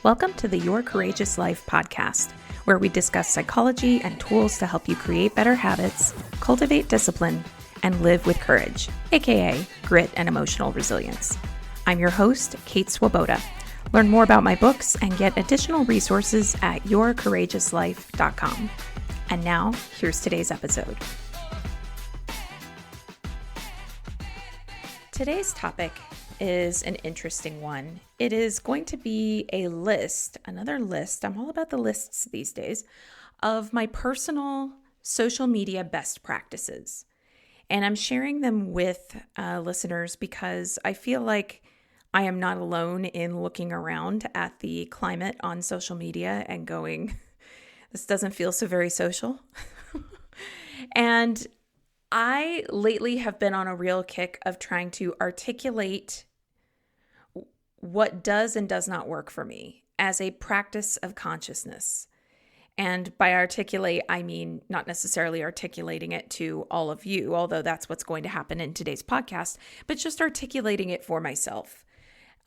Welcome to the Your Courageous Life podcast, where we discuss psychology and tools to help you create better habits, cultivate discipline, and live with courage, aka grit and emotional resilience. I'm your host, Kate Swoboda. Learn more about my books and get additional resources at yourcourageouslife.com. And now, here's today's episode. Today's topic is an interesting one. It is going to be a list, another list, I'm all about the lists these days, of my personal social media best practices. And I'm sharing them with listeners because I feel like I am not alone in looking around at the climate on social media and going, this doesn't feel so very social. And I lately have been on a real kick of trying to articulate what does and does not work for me as a practice of consciousness. And by articulate, I mean not necessarily articulating it to all of you, although that's what's going to happen in today's podcast, but just articulating it for myself.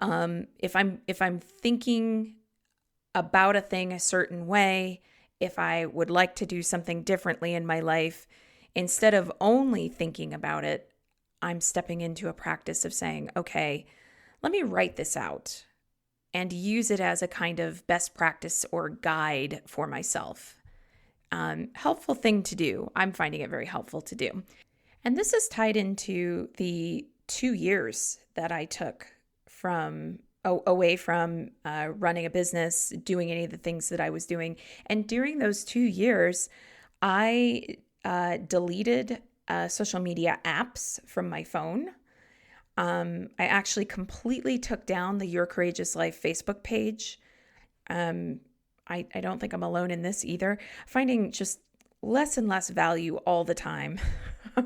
If I'm thinking about a thing a certain way, if I would like to do something differently in my life, instead of only thinking about it, I'm stepping into a practice of saying, okay, let me write this out and use it as a kind of best practice or guide for myself. Helpful thing to do. I'm finding it very helpful to do. And this is tied into the 2 years that I took away from running a business, doing any of the things that I was doing. And during those 2 years, I deleted social media apps from my phone. I actually completely took down the Your Courageous Life Facebook page. I don't think I'm alone in this either. Finding just less and less value all the time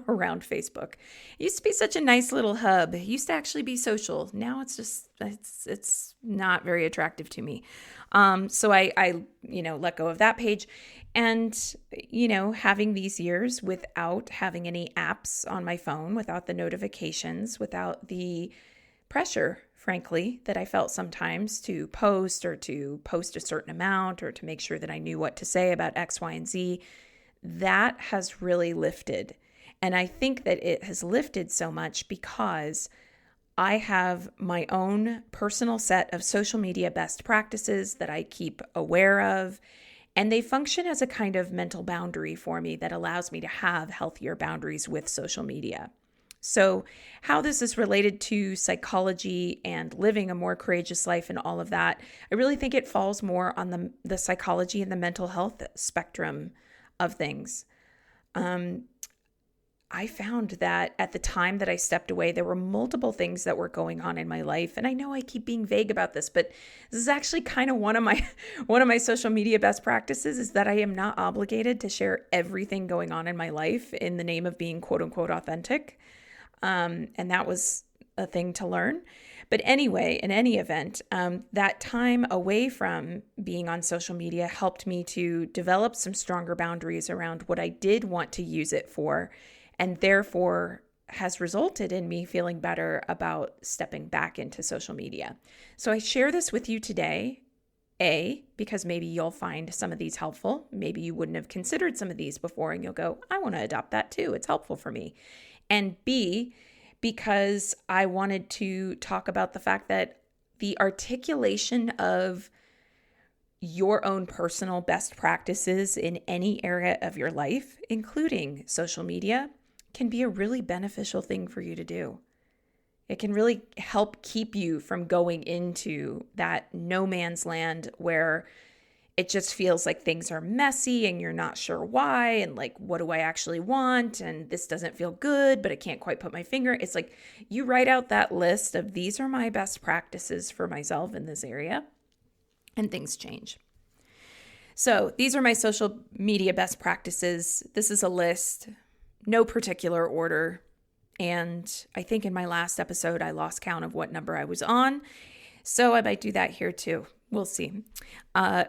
around Facebook. It used to be such a nice little hub. It used to actually be social. Now it's not very attractive to me. So I let go of that page. And, having these years without having any apps on my phone, without the notifications, without the pressure, frankly, that I felt sometimes to post or to post a certain amount or to make sure that I knew what to say about X, Y, and Z, that has really lifted. And I think that it has lifted so much because I have my own personal set of social media best practices that I keep aware of. And they function as a kind of mental boundary for me that allows me to have healthier boundaries with social media. So how this is related to psychology and living a more courageous life and all of that, I really think it falls more on the psychology and the mental health spectrum of things. I found that at the time that I stepped away, there were multiple things that were going on in my life. And I know I keep being vague about this, but this is actually kind of one of my social media best practices is that I am not obligated to share everything going on in my life in the name of being quote unquote authentic. And that was a thing to learn. But anyway, in any event, that time away from being on social media helped me to develop some stronger boundaries around what I did want to use it for, and therefore has resulted in me feeling better about stepping back into social media. So I share this with you today, A, because maybe you'll find some of these helpful. Maybe you wouldn't have considered some of these before and you'll go, I want to adopt that too. It's helpful for me. And B, because I wanted to talk about the fact that the articulation of your own personal best practices in any area of your life, including social media, can be a really beneficial thing for you to do. It can really help keep you from going into that no man's land where it just feels like things are messy and you're not sure why and like, what do I actually want? And this doesn't feel good, but I can't quite put my finger. It's like you write out that list of these are my best practices for myself in this area, and things change. So these are my social media best practices. This is a list. No particular order. And I think in my last episode, I lost count of what number I was on. So I might do that here too. We'll see.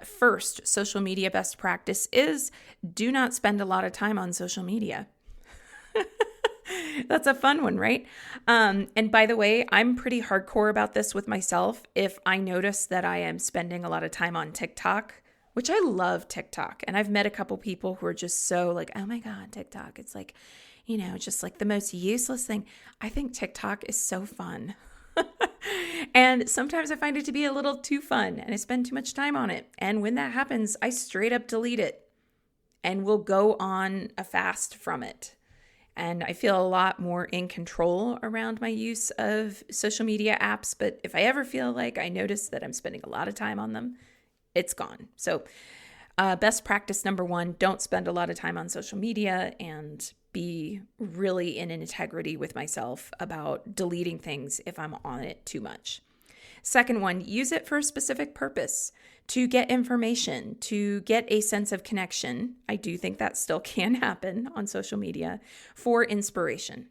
First, social media best practice is do not spend a lot of time on social media. That's a fun one, right? And by the way, I'm pretty hardcore about this with myself. If I notice that I am spending a lot of time on TikTok, which I love TikTok, and I've met a couple people who are just so like, oh my God, TikTok. It's like, just like the most useless thing. I think TikTok is so fun. And sometimes I find it to be a little too fun and I spend too much time on it. And when that happens, I straight up delete it and will go on a fast from it. And I feel a lot more in control around my use of social media apps. But if I ever feel like I notice that I'm spending a lot of time on them, it's gone. So best practice number 1, don't spend a lot of time on social media and be really in integrity with myself about deleting things if I'm on it too much. Second one, use it for a specific purpose, to get information, to get a sense of connection. I do think that still can happen on social media, for inspiration.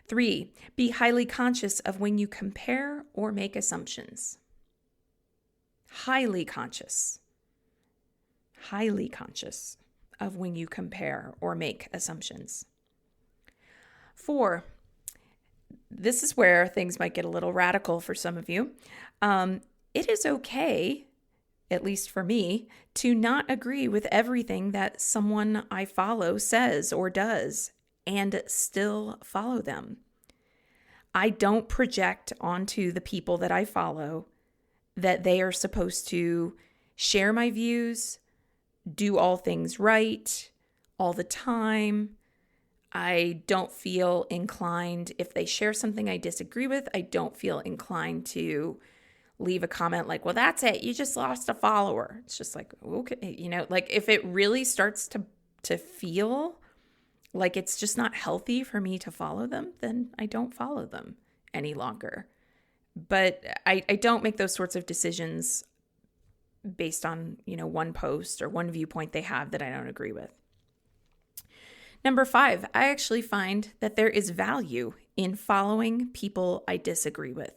3, be highly conscious of when you compare or make assumptions. Highly conscious of when you compare or make assumptions. 4, this is where things might get a little radical for some of you. It is okay, at least for me, to not agree with everything that someone I follow says or does and still follow them. I don't project onto the people that I follow that they are supposed to share my views, do all things right, all the time. I don't feel inclined, if they share something I disagree with, I don't feel inclined to leave a comment like, well, that's it, you just lost a follower. It's just like, okay, like if it really starts to feel like it's just not healthy for me to follow them, then I don't follow them any longer. But I don't make those sorts of decisions based on, one post or one viewpoint they have that I don't agree with. Number 5, I actually find that there is value in following people I disagree with.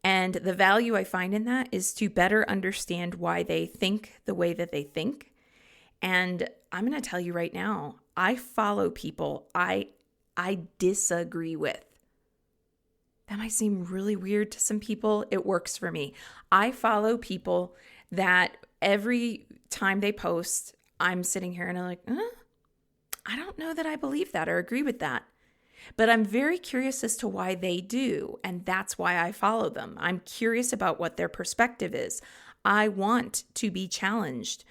And the value I find in that is to better understand why they think the way that they think. And I'm going to tell you right now, I follow people I disagree with. That might seem really weird to some people. It works for me. I follow people that every time they post, I'm sitting here and I'm like, I don't know that I believe that or agree with that. But I'm very curious as to why they do, and that's why I follow them. I'm curious about what their perspective is. I want to be challenged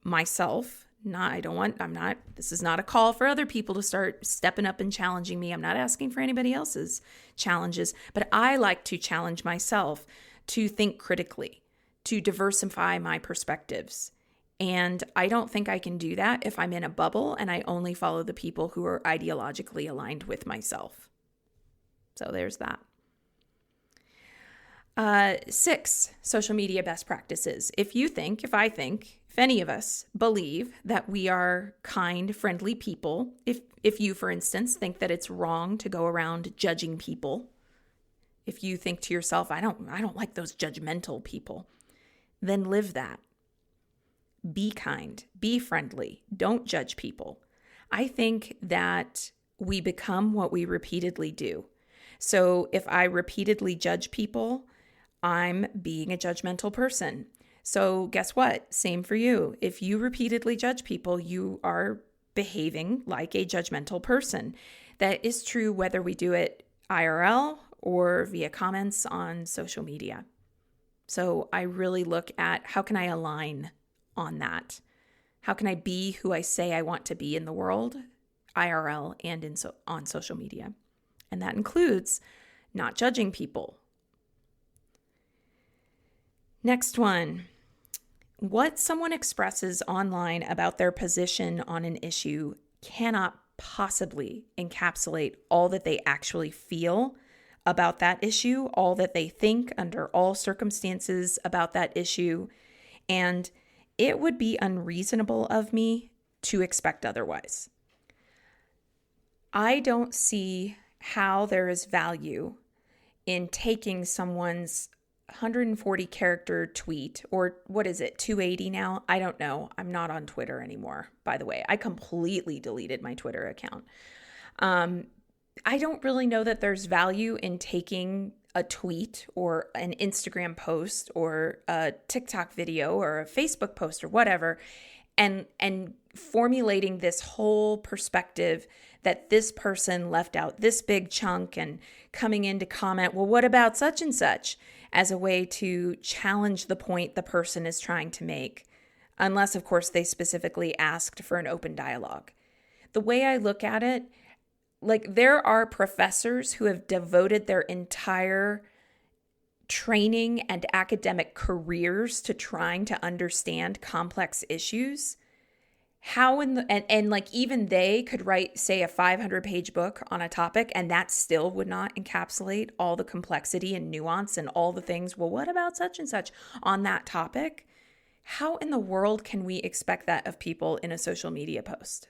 myself. This is not a call for other people to start stepping up and challenging me. I'm not asking for anybody else's challenges, but I like to challenge myself to think critically, to diversify my perspectives. And I don't think I can do that if I'm in a bubble and I only follow the people who are ideologically aligned with myself. So there's that. 6, social media best practices. If any of us believe that we are kind, friendly people, if you, for instance, think that it's wrong to go around judging people, if you think to yourself, I don't like those judgmental people, then live that. Be kind, be friendly, don't judge people. I think that we become what we repeatedly do. So if I repeatedly judge people, I'm being a judgmental person. So guess what? Same for you. If you repeatedly judge people, you are behaving like a judgmental person. That is true whether we do it IRL or via comments on social media. So I really look at how can I align on that? How can I be who I say I want to be in the world, IRL and on social media? And that includes not judging people. Next one. What someone expresses online about their position on an issue cannot possibly encapsulate all that they actually feel about that issue, all that they think under all circumstances about that issue, and it would be unreasonable of me to expect otherwise. I don't see how there is value in taking someone's 140 character tweet, or what is it, 280 now? I don't know. I'm not on Twitter anymore, by the way. I completely deleted my Twitter account. I don't really know that there's value in taking a tweet or an Instagram post or a TikTok video or a Facebook post or whatever and formulating this whole perspective that this person left out this big chunk and coming in to comment, well, what about such and such, as a way to challenge the point the person is trying to make, unless, of course, they specifically asked for an open dialogue. The way I look at it, like, there are professors who have devoted their entire training and academic careers to trying to understand complex issues. How and like, even they could write, say, a 500-page book on a topic, and that still would not encapsulate all the complexity and nuance and all the things. Well, what about such and such on that topic? How in the world can we expect that of people in a social media post?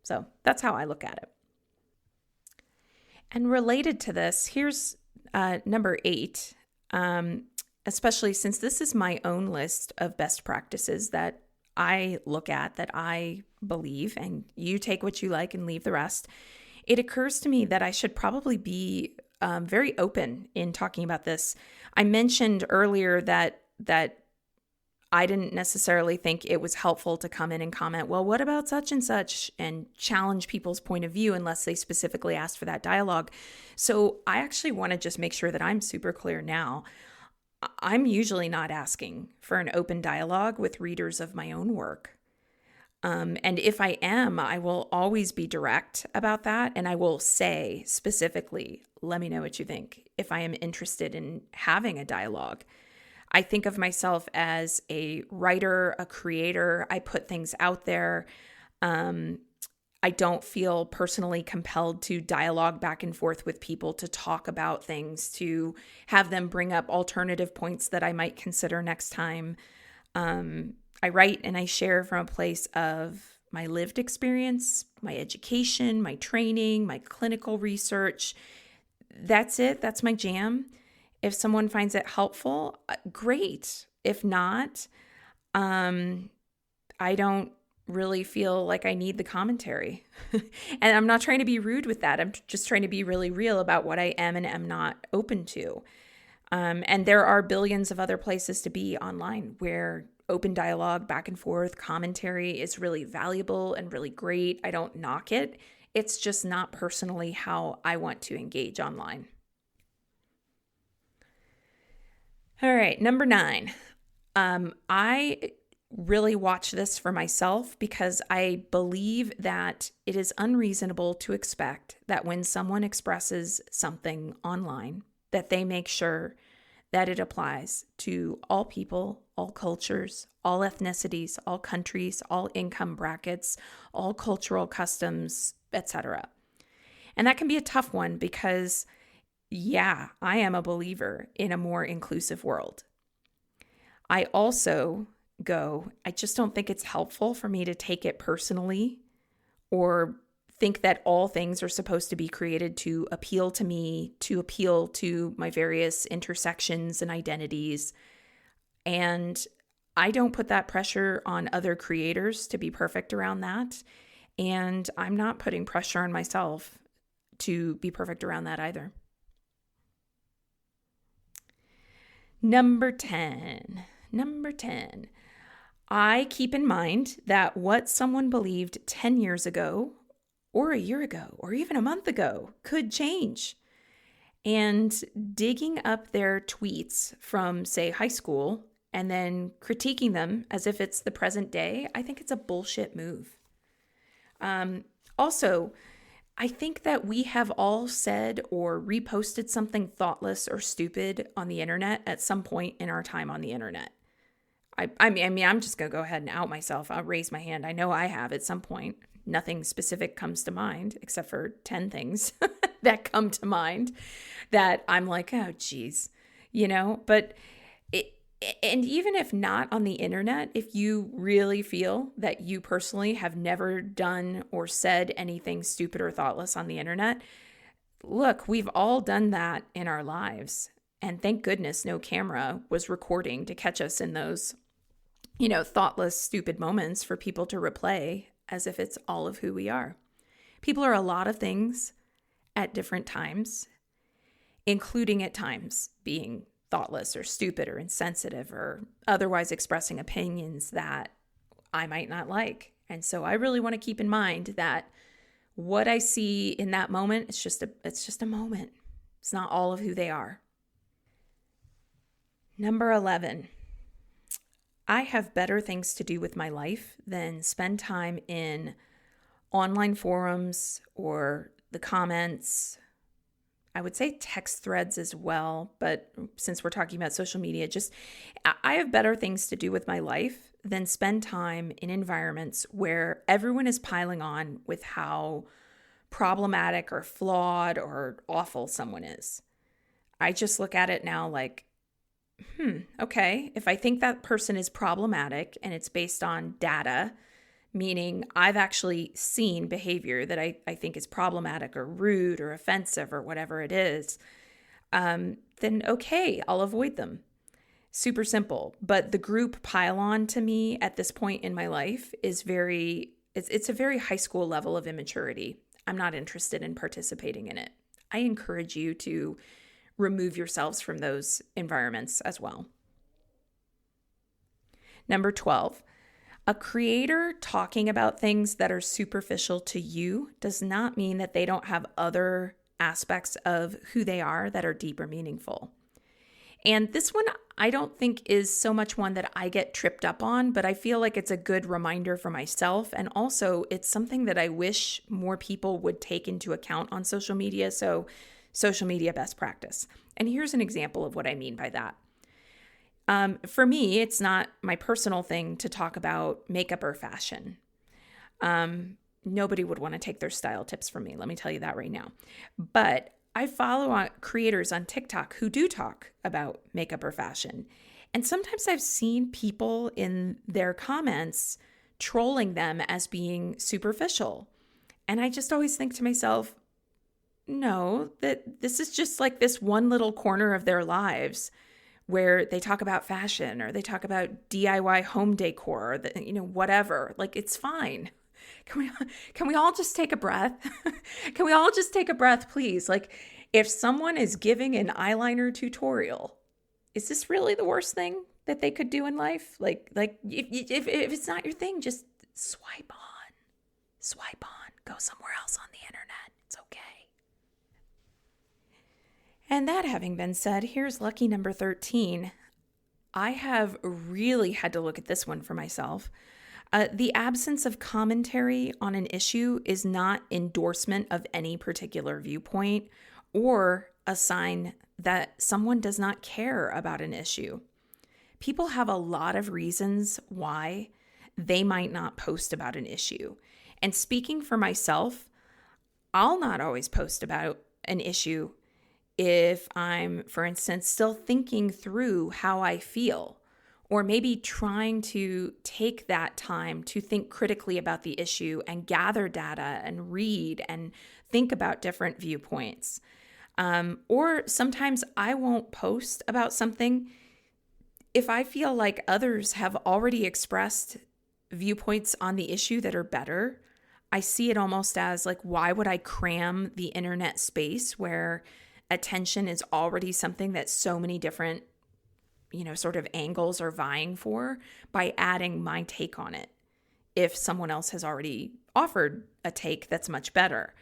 So that's how I look at it. And related to this, here's number 8, especially since this is my own list of best practices that I look at, that I believe, and you take what you like and leave the rest. It occurs to me that I should probably be very open in talking about this. I mentioned earlier that I didn't necessarily think it was helpful to come in and comment, well, what about such and such, and challenge people's point of view unless they specifically asked for that dialogue. So I actually want to just make sure that I'm super clear now. I'm usually not asking for an open dialogue with readers of my own work. And if I am, I will always be direct about that. And I will say specifically, let me know what you think if I am interested in having a dialogue. I think of myself as a writer, a creator. I put things out there. I don't feel personally compelled to dialogue back and forth with people, to talk about things, to have them bring up alternative points that I might consider next time. I write and I share from a place of my lived experience, my education, my training, my clinical research. That's it. That's my jam. If someone finds it helpful, great. If not, I don't really feel like I need the commentary. And I'm not trying to be rude with that. I'm just trying to be really real about what I am and am not open to. And there are billions of other places to be online where open dialogue, back and forth, commentary is really valuable and really great. I don't knock it. It's just not personally how I want to engage online. All right, number 9. I really watch this for myself because I believe that it is unreasonable to expect that when someone expresses something online, that they make sure that it applies to all people, all cultures, all ethnicities, all countries, all income brackets, all cultural customs, etc. And that can be a tough one because, yeah, I am a believer in a more inclusive world. I also I just don't think it's helpful for me to take it personally or think that all things are supposed to be created to appeal to me, to appeal to my various intersections and identities. And I don't put that pressure on other creators to be perfect around that. And I'm not putting pressure on myself to be perfect around that either. Number 10. I keep in mind that what someone believed 10 years ago, or a year ago, or even a month ago could change. And digging up their tweets from, say, high school and then critiquing them as if it's the present day, I think it's a bullshit move. Also, I think that we have all said or reposted something thoughtless or stupid on the internet at some point in our time on the internet. I mean, I'm just going to go ahead and out myself. I'll raise my hand. I know I have at some point. Nothing specific comes to mind except for 10 things that come to mind that I'm like, oh, geez, but and even if not on the internet, if you really feel that you personally have never done or said anything stupid or thoughtless on the internet, look, we've all done that in our lives. And thank goodness no camera was recording to catch us in those, thoughtless, stupid moments for people to replay as if it's all of who we are. People are a lot of things at different times, including at times being thoughtless or stupid or insensitive or otherwise expressing opinions that I might not like. And so I really want to keep in mind that what I see in that moment, it's just a moment. It's not all of who they are. Number 11, I have better things to do with my life than spend time in online forums or the comments. I would say text threads as well, but since we're talking about social media, I have better things to do with my life than spend time in environments where everyone is piling on with how problematic or flawed or awful someone is. I just look at it now like, okay, if I think that person is problematic and it's based on data, meaning I've actually seen behavior that I think is problematic or rude or offensive or whatever it is, then okay, I'll avoid them. Super simple. But the group pile on to me at this point in my life is it's a very high school level of immaturity. I'm not interested in participating in it. I encourage you to remove yourselves from those environments as well. Number 12, a creator talking about things that are superficial to you does not mean that they don't have other aspects of who they are that are deep or meaningful. And this one, I don't think is so much one that I get tripped up on, but I feel like it's a good reminder for myself. And also it's something that I wish more people would take into account on social media. So social media best practice. And here's an example of what I mean by that. For me, it's not my personal thing to talk about makeup or fashion. Nobody would want to take their style tips from me. Let me tell you that right now. But I follow creators on TikTok who do talk about makeup or fashion. And sometimes I've seen people in their comments trolling them as being superficial. And I just always think to myself, no, that this is just like this one little corner of their lives where they talk about fashion or they talk about DIY home decor, or whatever. Like, it's fine. Can we all just take a breath? Can we all just take a breath, please? Like, if someone is giving an eyeliner tutorial, is this really the worst thing that they could do in life? Like if it's not your thing, just swipe on, go somewhere else on the internet. It's okay. And that having been said, here's lucky number 13. I have really had to look at this one for myself. The absence of commentary on an issue is not endorsement of any particular viewpoint or a sign that someone does not care about an issue. People have a lot of reasons why they might not post about an issue. And speaking for myself, I'll not always post about an issue if I'm, for instance, still thinking through how I feel, or maybe trying to take that time to think critically about the issue and gather data and read and think about different viewpoints. Or sometimes I won't post about something if I feel like others have already expressed viewpoints on the issue that are better. I see it almost as like, why would I cram the internet space where attention is already something that so many different, sort of angles are vying for, by adding my take on it if someone else has already offered a take that's much better.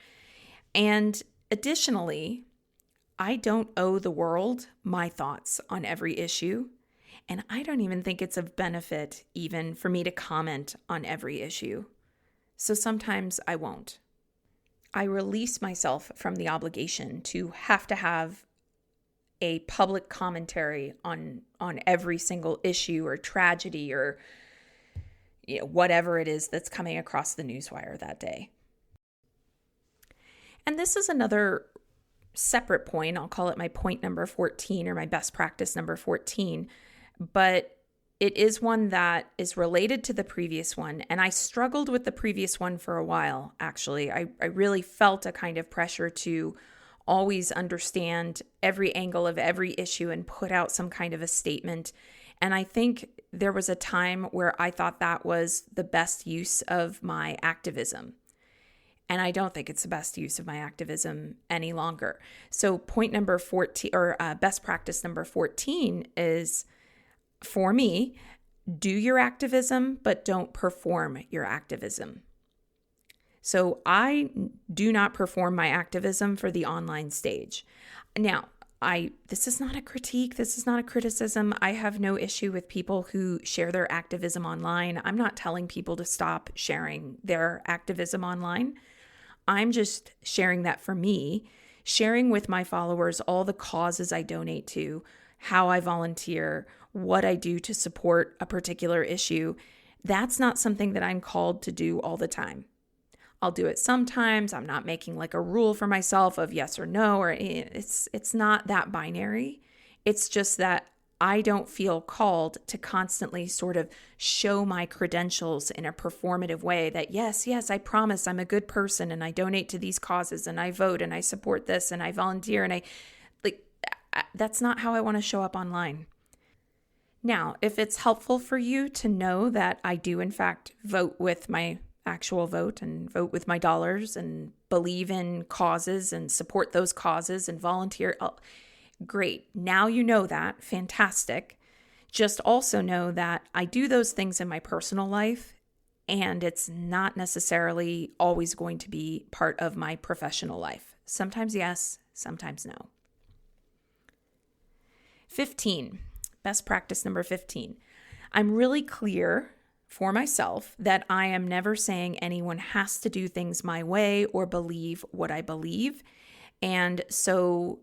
And additionally, I don't owe the world my thoughts on every issue, and I don't even think it's of benefit even for me to comment on every issue. So sometimes I won't. I release myself from the obligation to have a public commentary on every single issue or tragedy or whatever it is that's coming across the newswire that day. And this is another separate point. I'll call it my point number 14 or my best practice number 14, but it is one that is related to the previous one. And I struggled with the previous one for a while, actually. I really felt a kind of pressure to always understand every angle of every issue and put out some kind of a statement. And I think there was a time where I thought that was the best use of my activism. And I don't think it's the best use of my activism any longer. So point number 14, or best practice number 14 is, for me, do your activism, but don't perform your activism. So I do not perform my activism for the online stage. Now, this is not a critique. This is not a criticism. I have no issue with people who share their activism online. I'm not telling people to stop sharing their activism online. I'm just sharing that for me, sharing with my followers all the causes I donate to, how I volunteer, what I do to support a particular issue. That's not something that I'm called to do all the time. I'll do it sometimes. I'm not making like a rule for myself of yes or no, or it's not that binary. It's just that I don't feel called to constantly sort of show my credentials in a performative way that yes, I promise I'm a good person and I donate to these causes and I vote and I support this and I volunteer and that's not how I want to show up online. Now, if it's helpful for you to know that I do in fact vote with my actual vote and vote with my dollars and believe in causes and support those causes and volunteer, great. Now you know that. Fantastic. Just also know that I do those things in my personal life, and it's not necessarily always going to be part of my professional life. Sometimes yes, sometimes no. 15, best practice number 15. I'm really clear for myself that I am never saying anyone has to do things my way or believe what I believe. And so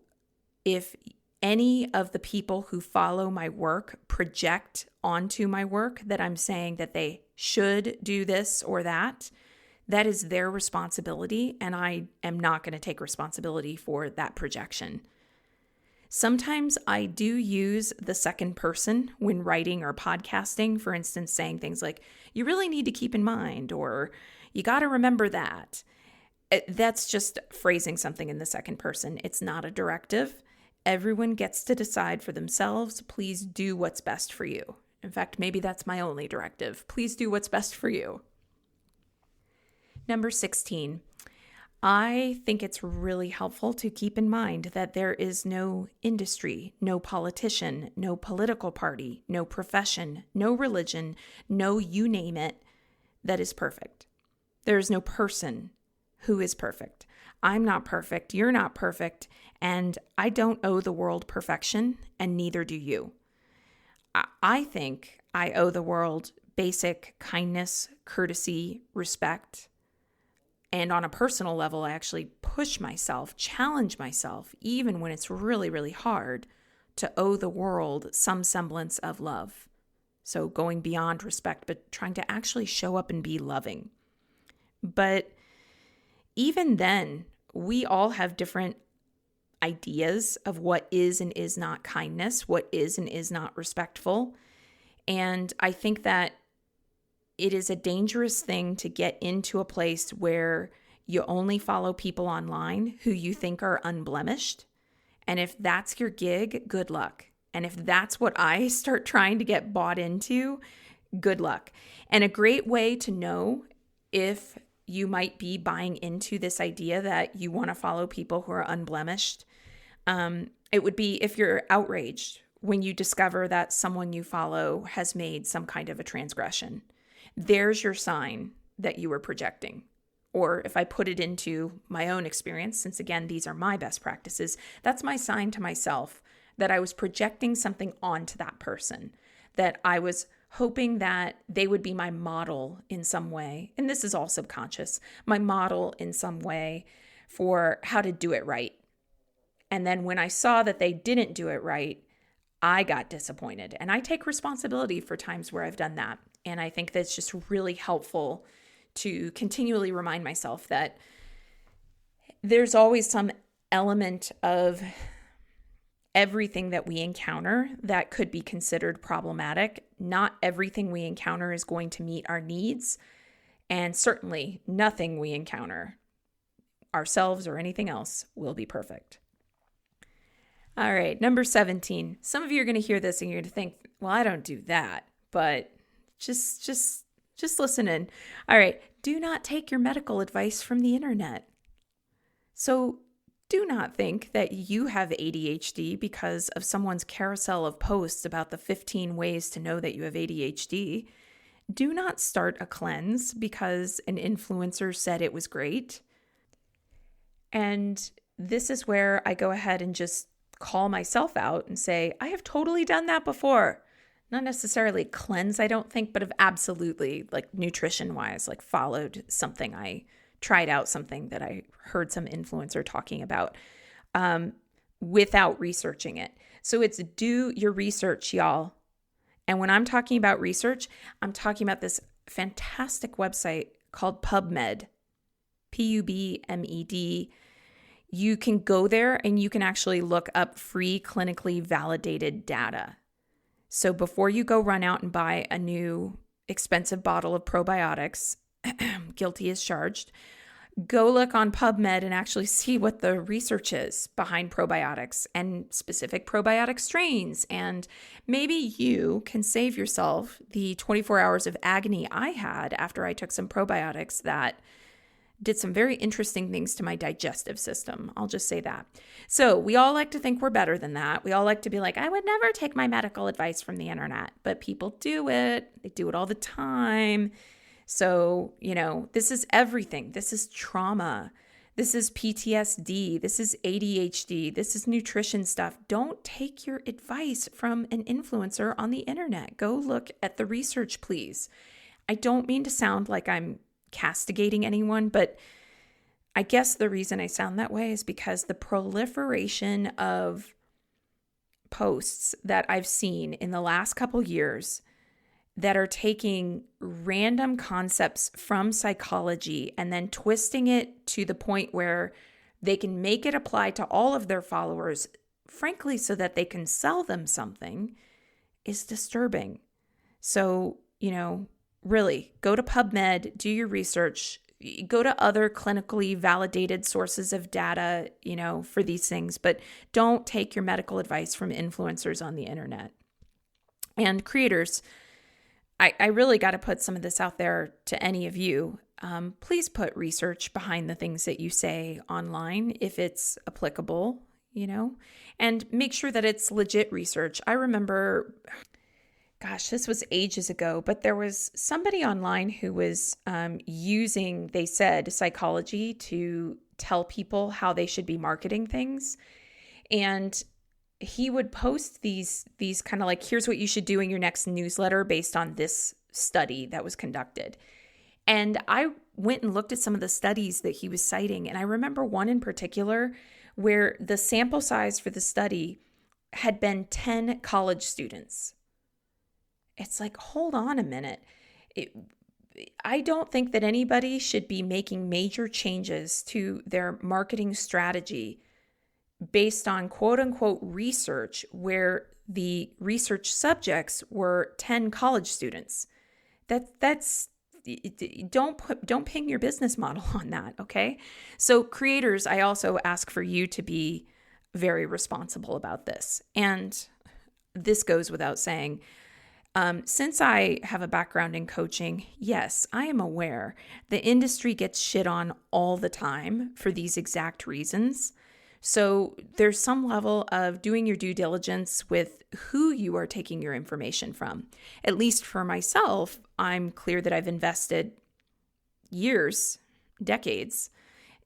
if any of the people who follow my work project onto my work that I'm saying that they should do this or that, that is their responsibility, and I am not going to take responsibility for that projection. Sometimes I do use the second person when writing or podcasting, for instance, saying things like, you really need to keep in mind, or you got to remember that. That's just phrasing something in the second person. It's not a directive. Everyone gets to decide for themselves. Please do what's best for you. In fact, maybe that's my only directive. Please do what's best for you. Number 16. I think it's really helpful to keep in mind that there is no industry, no politician, no political party, no profession, no religion, no you name it, that is perfect. There is no person who is perfect. I'm not perfect, you're not perfect, and I don't owe the world perfection, and neither do you. I think I owe the world basic kindness, courtesy, respect. And on a personal level, I actually push myself, challenge myself, even when it's really, really hard, to owe the world some semblance of love. So going beyond respect, but trying to actually show up and be loving. But even then, we all have different ideas of what is and is not kindness, what is and is not respectful. And I think that it is a dangerous thing to get into a place where you only follow people online who you think are unblemished. And if that's your gig, good luck. And if that's what I start trying to get bought into, good luck. And a great way to know if you might be buying into this idea that you want to follow people who are unblemished, it would be if you're outraged when you discover that someone you follow has made some kind of a transgression. There's your sign that you were projecting. Or if I put it into my own experience, since again, these are my best practices, that's my sign to myself that I was projecting something onto that person, that I was hoping that they would be my model in some way. And this is all subconscious, my model in some way for how to do it right. And then when I saw that they didn't do it right, I got disappointed. And I take responsibility for times where I've done that. And I think that's just really helpful to continually remind myself that there's always some element of everything that we encounter that could be considered problematic. Not everything we encounter is going to meet our needs. And certainly nothing we encounter, ourselves or anything else, will be perfect. All right, number 17. Some of you are going to hear this and you're going to think, well, I don't do that, but just Just listen in. All right. Do not take your medical advice from the internet. So do not think that you have ADHD because of someone's carousel of posts about the 15 ways to know that you have ADHD. Do not start a cleanse because an influencer said it was great. And this is where I go ahead and just call myself out and say, I have totally done that before. Not necessarily cleanse, I don't think, but have absolutely, like nutrition-wise, like followed something. I tried out something that I heard some influencer talking about without researching it. So it's do your research, y'all. And when I'm talking about research, I'm talking about this fantastic website called PubMed, PubMed. You can go there and you can actually look up free clinically validated data. So before you go run out and buy a new expensive bottle of probiotics, guilty as charged, go look on PubMed and actually see what the research is behind probiotics and specific probiotic strains. And maybe you can save yourself the 24 hours of agony I had after I took some probiotics that did some very interesting things to my digestive system. I'll just say that. So we all like to think we're better than that. We all like to be like, I would never take my medical advice from the internet, but people do it. They do it all the time. So, this is everything. This is trauma. This is PTSD. This is ADHD. This is nutrition stuff. Don't take your advice from an influencer on the internet. Go look at the research, please. I don't mean to sound like I'm castigating anyone, but I guess the reason I sound that way is because the proliferation of posts that I've seen in the last couple years that are taking random concepts from psychology and then twisting it to the point where they can make it apply to all of their followers, frankly, so that they can sell them something, is disturbing. So, really, go to PubMed, do your research, go to other clinically validated sources of data, for these things, but don't take your medical advice from influencers on the internet. And creators, I really got to put some of this out there to any of you. Please put research behind the things that you say online if it's applicable, and make sure that it's legit research. I remember, this was ages ago, but there was somebody online who was using, they said, psychology to tell people how they should be marketing things. And he would post these kind of like, here's what you should do in your next newsletter based on this study that was conducted. And I went and looked at some of the studies that he was citing. And I remember one in particular where the sample size for the study had been 10 college students. It's like, hold on a minute. I don't think that anybody should be making major changes to their marketing strategy based on quote unquote research where the research subjects were 10 college students. Don't ping your business model on that, okay? So creators, I also ask for you to be very responsible about this. And this goes without saying. Since I have a background in coaching, yes, I am aware the industry gets shit on all the time for these exact reasons. So there's some level of doing your due diligence with who you are taking your information from. At least for myself, I'm clear that I've invested years, decades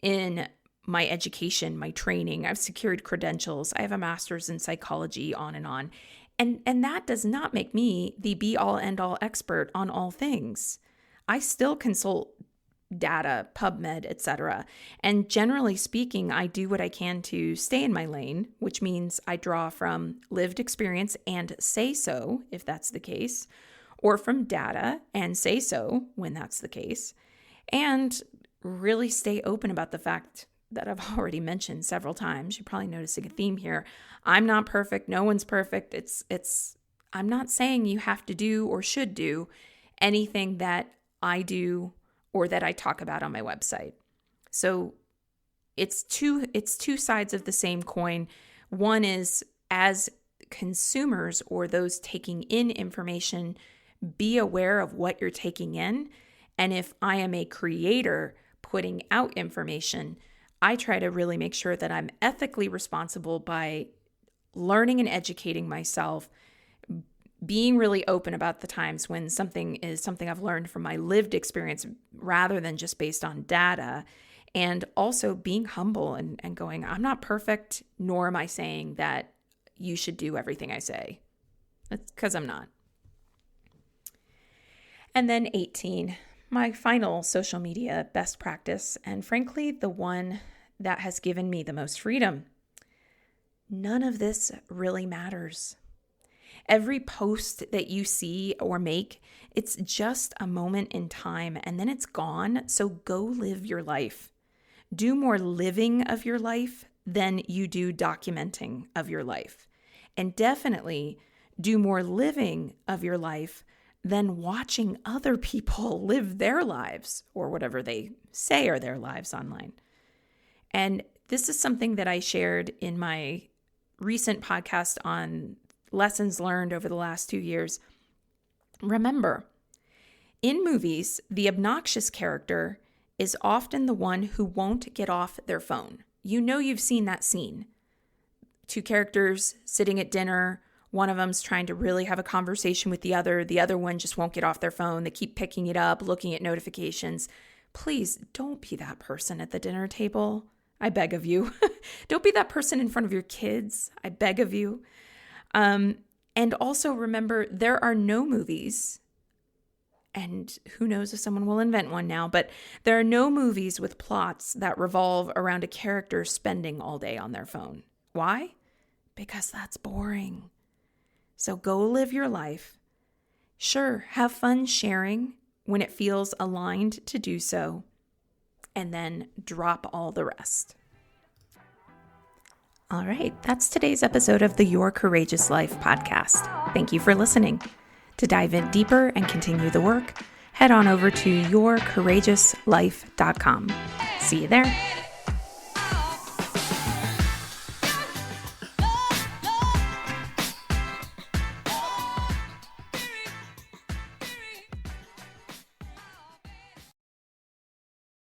in my education, my training. I've secured credentials. I have a master's in psychology, on and on. And that does not make me the be-all, end-all expert on all things. I still consult data, PubMed, etc. And generally speaking, I do what I can to stay in my lane, which means I draw from lived experience and say so, if that's the case, or from data and say so when that's the case, and really stay open about the fact that I've already mentioned several times. You're probably noticing a theme here. I'm not perfect. No one's perfect. I'm not saying you have to do or should do anything that I do or that I talk about on my website. So it's two sides of the same coin. One is, as consumers or those taking in information, be aware of what you're taking in. And if I am a creator putting out information, I try to really make sure that I'm ethically responsible by learning and educating myself, being really open about the times when something is something I've learned from my lived experience rather than just based on data, and also being humble and going, I'm not perfect, nor am I saying that you should do everything I say. That's because I'm not. And then 18, my final social media best practice, and frankly, the one that has given me the most freedom. None of this really matters. Every post that you see or make, it's just a moment in time and then it's gone. So go live your life. Do more living of your life than you do documenting of your life. And definitely do more living of your life than watching other people live their lives or whatever they say are their lives online. And this is something that I shared in my recent podcast on lessons learned over the last 2 years. Remember, in movies, the obnoxious character is often the one who won't get off their phone. You know you've seen that scene. Two characters sitting at dinner. One of them's trying to really have a conversation with the other. The other one just won't get off their phone. They keep picking it up, looking at notifications. Please don't be that person at the dinner table. I beg of you. Don't be that person in front of your kids. I beg of you. And also remember, there are no movies, and who knows if someone will invent one now, but there are no movies with plots that revolve around a character spending all day on their phone. Why? Because that's boring. So go live your life. Sure, have fun sharing when it feels aligned to do so, and then drop all the rest. All right, that's today's episode of the Your Courageous Life podcast. Thank you for listening. To dive in deeper and continue the work, head on over to yourcourageouslife.com. See you there.